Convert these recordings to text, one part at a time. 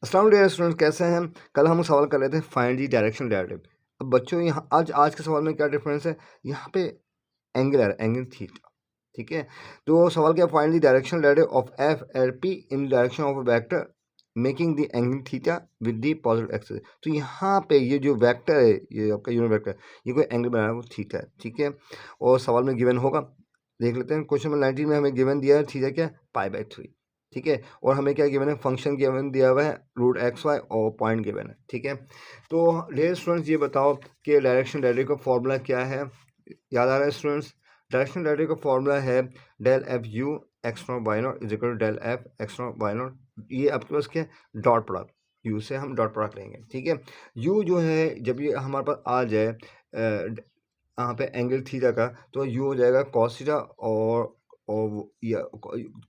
अस्सलाम वालेकुम स्टूडेंट्स, कैसे हैं। कल हम सवाल कर रहे थे फाइंड दी डायरेक्शन डेरिवेटिव। अब बच्चों यहाँ आज के सवाल में क्या डिफरेंस है, यहाँ पे एंगल थीटा, ठीक है। तो सवाल क्या, find the direction derivative of F L P in direction of a vector making the angle theta with the positive axis. तो यहाँ पे ये जो वेक्टर है, ये आपका यूनिट वेक्टर, ये कोई एंगल बना है वो थीटा है, ठीक है। और सवाल में गिवन होगा, देख लेते हैं। क्वेश्चन नंबर 19 में हमें गिवन दिया है थीटा क्या, π/3, ठीक है। और हमें क्या गिवन है, फंक्शन गिवन दिया हुआ है √xy और पॉइंट गिवन है, ठीक है। तो डियर स्टूडेंट्स, ये बताओ कि डायरेक्शन डेरिवेटिव का फॉर्मूला क्या है। याद आ रहा है स्टूडेंट्स, डायरेक्शन डेरिवेटिव का फॉर्मूला है del f u x not y not is equal to del f x not y not. ये आपके पास क्या, डॉट प्रोडक्ट, यू से हम डॉट प्रोडक्ट लेंगे, ठीक है। यू जो है जब ये हमारे पास आ जाए यहाँ पे एंगल थीटा का, तो यू हो जाएगा कॉस थीटा और या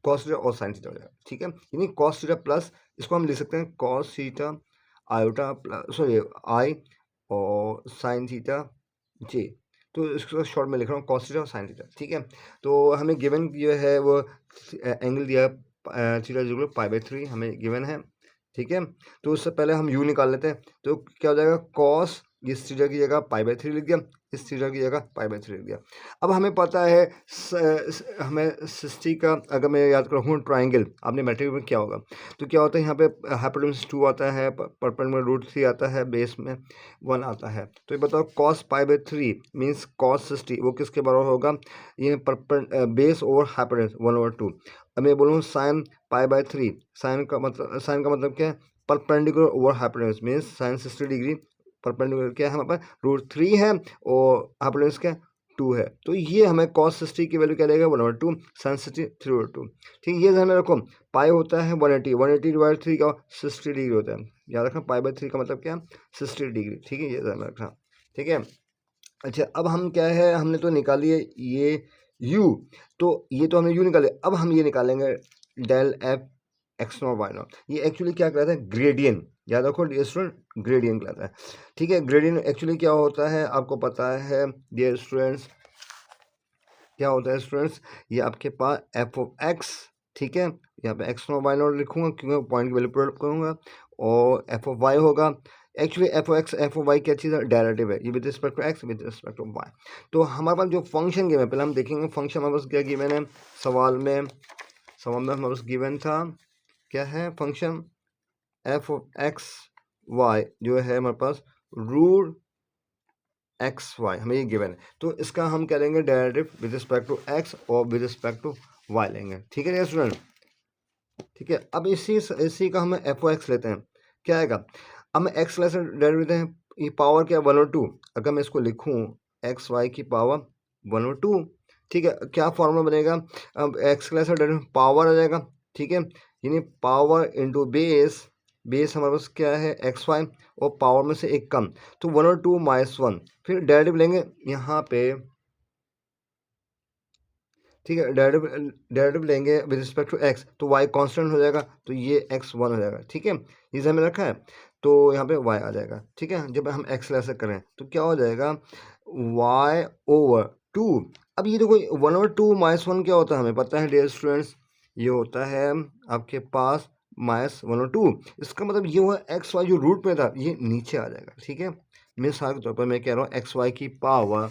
कॉस थीटा और साइन थीटा हो जाएगा, ठीक है। यानी कॉस थीटा प्लस, इसको हम लिख सकते हैं cos theta iota plus sorry I और साइन थीटा जे। तो इसको शॉर्ट में लिख रहा हूँ कॉस थीटा और साइन थीटा, ठीक है। तो हमें गिवन जो है वो एंगल दिया थीटा इक्वल π/3 हमें गिवन है, ठीक है। तो उससे पहले हम यू निकाल लेते हैं। तो क्या हो जाएगा, कॉस इस थीटा की जगह π/3 लिख दिया, इस थीटा की जगह π/3 लिख दिया। अब हमें पता है हमें सिस्टी का, अगर मैं याद करूँ ट्राइंगल, आपने मैट्रिक में क्या होगा, तो क्या होता है यहाँ पे हाइपोटेन्यूज 2 आता है, परपेंडिकुलर √3 आता है, बेस में 1 आता है। तो ये बताओ cos π/3 मीन्स cos 60 वो किसके बराबर होगा, ये बेस ओवर हाइपोटेन्यूज 1/2। अब मैं बोलूँ साइन π/3, साइन का मतलब क्या है, perpendicular over hypotenuse means sign 60 degree, perpendicular क्या है हमारे पास √3 है और हाइपोटेन्यूज क्या 2 है। तो ये हमें cos 60 की वैल्यू क्या देगा 1/2, sin 60 3/2, ठीक है। ये ध्यान में रखो, पाई होता है 180 डिवाइड 3 का 60 डिग्री होता है, याद रखना π/3 का मतलब क्या 60 डिग्री, ठीक है। ये ध्यान में रखना, ठीक है। अच्छा, अब हम क्या है, हमने तो निकाली है ये u, तो ये तो हमने u निकाले। अब हम ये निकालेंगे del f x not y not. ये एक्चुअली क्या कहलाता है, ग्रेडियंट, याद रखो डियर स्टूडेंट, ग्रेडियंट कहलाता है, ठीक है। ग्रेडियंट एक्चुअली क्या होता है आपको पता है डियर स्टूडेंट्स, क्या होता है स्टूडेंट्स, ये आपके पास एफ ऑफ एक्स, ठीक है। यहाँ पे एक्स नॉट वाई नॉट लिखूंगा क्योंकि पॉइंट की वैल्यू पुट करूंगा, और एफ ऑफ वाई होगा। Actually f of x f of y क्या चीज़ है, डेरिवेटिव है, ये with respect to x with respect to y. तो हमारे पास जो फंक्शन गिवन है, पहले हम देखेंगे फंक्शन हमारे पास क्या गिवन है। सवाल में हमारे पास गिवन था क्या है function, f of x y जो है हमारे पास रूट एक्स वाई, हमें ये गिवन है। तो इसका हम क्या लेंगे, derivative with respect to x और विद रिस्पेक्ट टू वाई लेंगे, ठीक है स्टूडेंट, ठीक है। अब इसी का हम एफ ओ एक्स लेते हैं, क्या आएगा, अब मैं एक्स लेते डेरिवेटिव हैं, ये पावर क्या 1/2, अगर मैं इसको लिखूं एक्स वाई की पावर 1/2, ठीक है। क्या फॉर्मूला बनेगा, अब एक्स क्लास डेरिवेटिव पावर आ जाएगा, ठीक है। यानी पावर इंटू बेस, बेस हमारे पास क्या है एक्स वाई और पावर में से एक कम, तो 1/2 - 1, फिर डेरिवेटिव लेंगे यहाँ पे, ठीक है। डेरिवेटिव लेंगे विद रिस्पेक्ट टू एक्स, तो वाई कांस्टेंट हो जाएगा, तो ये x1 हो जाएगा, ठीक है। ये ध्यान में रखा है, तो यहाँ पे y आ जाएगा, ठीक है। जब हम x ऐसे करें तो क्या हो जाएगा y/2। अब ये देखो 1/2 - 1 क्या होता है हमें पता है डियर स्टूडेंट्स, ये होता है आपके पास -1/2। इसका मतलब ये हुआ एक्स वाई जो रूट में था ये नीचे आ जाएगा, ठीक है। मिसाल के तौर पर मैं कह रहा हूँ एक्स वाई की power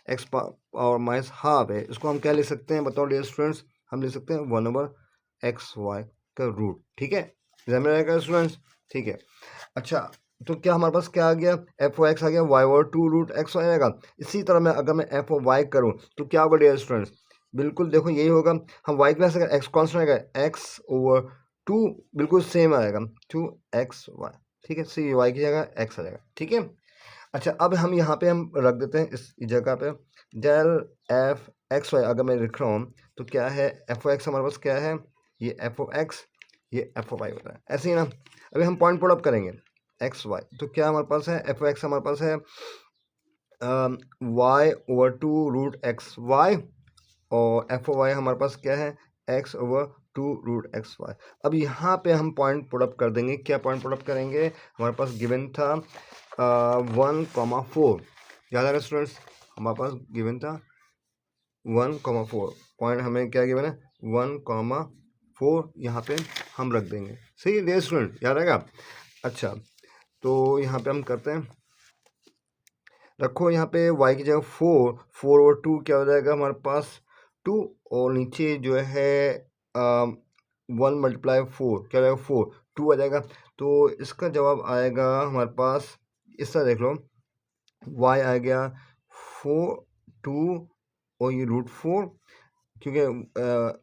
x power minus half है, इसको हम क्या लिख सकते हैं बताओ डियर स्टूडेंट्स, हम लिख सकते हैं 1/xy का रूट, ठीक है। ध्यान में रहेगा स्टूडेंट्स, ठीक है। अच्छा, तो क्या हमारे पास क्या आ गया, एफ ओ एक्स आ गया, y/2 √xy आएगा। इसी तरह मैं अगर मैं एफ ओ वाई करूँ तो क्या होगा डियर स्टूडेंट्स, बिल्कुल देखो यही होगा। हम वाई क्लास अगर एक्स कॉन्स्टेंट आएगा x/2 बिल्कुल सेम आएगा 2xy, ठीक है। सी वाई की जगह x आ जाएगा, ठीक है। अच्छा, अब हम यहाँ पे हम रख देते हैं इस जगह पे डेल एफ एक्स वाई, अगर मैं लिख रहा हूँ तो क्या है एफ ओ एक्स हमारे पास क्या है, ये एफ ओ एक्स ये एफ ओ वाई होता है, ऐसे ही ना। अभी हम पॉइंट पुट अप करेंगे एक्स वाई, तो क्या हमारे पास है एफ ओ एक्स हमारे पास है y/2 √xy और एफ ओ वाई हमारे पास क्या है x/2 √xy। अब यहाँ पे हम पॉइंट पुट अप कर देंगे, क्या पॉइंट पुट अप करेंगे, हमारे पास गिवन था 1,4, याद आ रहा है स्टूडेंट्स, हमारे पास गिवन था 1,4 पॉइंट, हमें क्या गिवन है 1,4, यहाँ पे हम रख देंगे, सही है डियर स्टूडेंट, याद आएगा। अच्छा, तो यहाँ पे हम करते हैं, रखो यहाँ पे y की जगह 4, 4 और 2 क्या हो जाएगा हमारे पास 2, और नीचे जो है 1 मल्टीप्लाई 4 क्या हो जाएगा 4, 2 आ जाएगा। तो इसका जवाब आएगा हमारे पास, इस तरह देख लो, y आ गया 4, 2 और ये √4, क्योंकि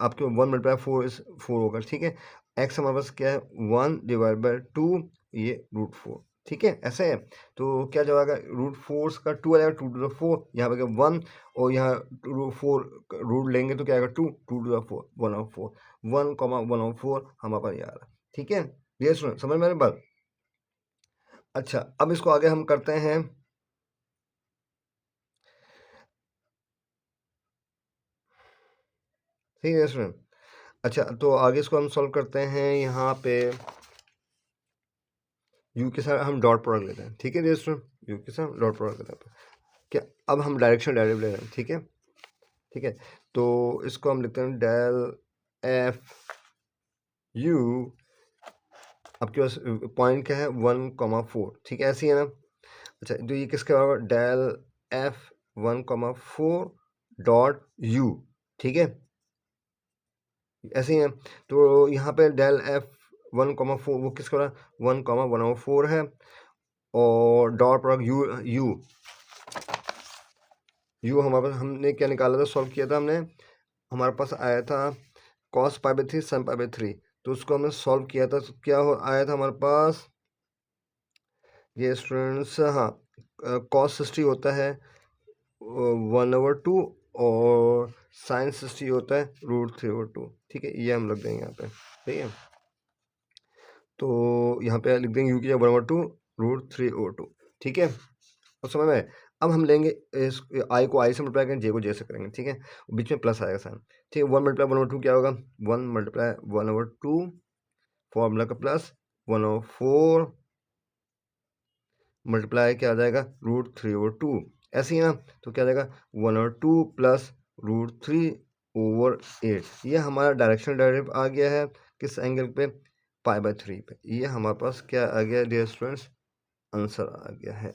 आपके 1 मल्टीप्लाई 4 होगा, ठीक है। x हमारे पास क्या है 1/2, ये √4, ठीक है, ऐसे है। तो क्या जवाब आएगा √4 का 2 आ जाएगा, 2 to the 4, यहाँ पे 1 और यहाँ 4 रूट लेंगे तो क्या आएगा 2, 2 to the 4, 1/4, 1,1/4 हमारे पास ये आ रहा है, ठीक है। ये सुनो, समझ मेरी बात। अच्छा, अब इसको आगे हम करते हैं, ठीक है सुनो। अच्छा, तो आगे इसको हम सॉल्व करते हैं, यहाँ पे u के साथ हम डॉट प्रोडक्ट लेते हैं, ठीक है दोस्तों, u के साथ डॉट प्रोडक्ट लेते हैं। क्या, अब हम डायरेक्शन डेरिवेटिव ले रहे हैं, ठीक है, ठीक है। तो इसको हम लिखते हैं डेल एफ यू, आपके पास पॉइंट क्या है 1,4, ठीक है, ऐसी है ना। अच्छा, तो ये किसके बराबर, डेल एफ 1,4 डॉट यू, ठीक है, ऐसे ही है। तो यहाँ पे डेल एफ 1,4 वो किसका बराबर 1,1/4 है, और dot product you you you हमारे पास हमने क्या निकाला था, सॉल्व किया था हमने, हमारे पास आया था cos π/3 sin π/3, तो उसको हमने सॉल्व किया था, तो क्या आया था हमारे पास ये स्टूडेंट्स, हाँ, cos 60 होता है 1/2 और sin 60 होता है √3/2, ठीक है, ये हम लिख देंगे यहाँ पे, ठीक है। तो यहाँ पे लिख देंगे u की जगह 1/2 √3/2, ठीक है, और समझ में। अब हम लेंगे इस आई को आई से मल्टीप्लाई करेंगे, जे को जे से करेंगे, ठीक है, बीच में प्लस आएगा साइन, ठीक है। 1 मल्टीप्लाई 1/2 क्या होगा, 1 मल्टीप्लाई 1/2, फॉर्मूला का प्लस 1/4 मल्टीप्लाई क्या आ जाएगा √3/2, ऐसे ही ना। तो क्या आ जाएगा 1/2 प्लस √3/8, ये हमारा डायरेक्शनल डेरिवेटिव आ गया है किस एंगल पे, π/3 पे। ये हमारे पास क्या आ गया डियर स्टूडेंट्स, आंसर आ गया है।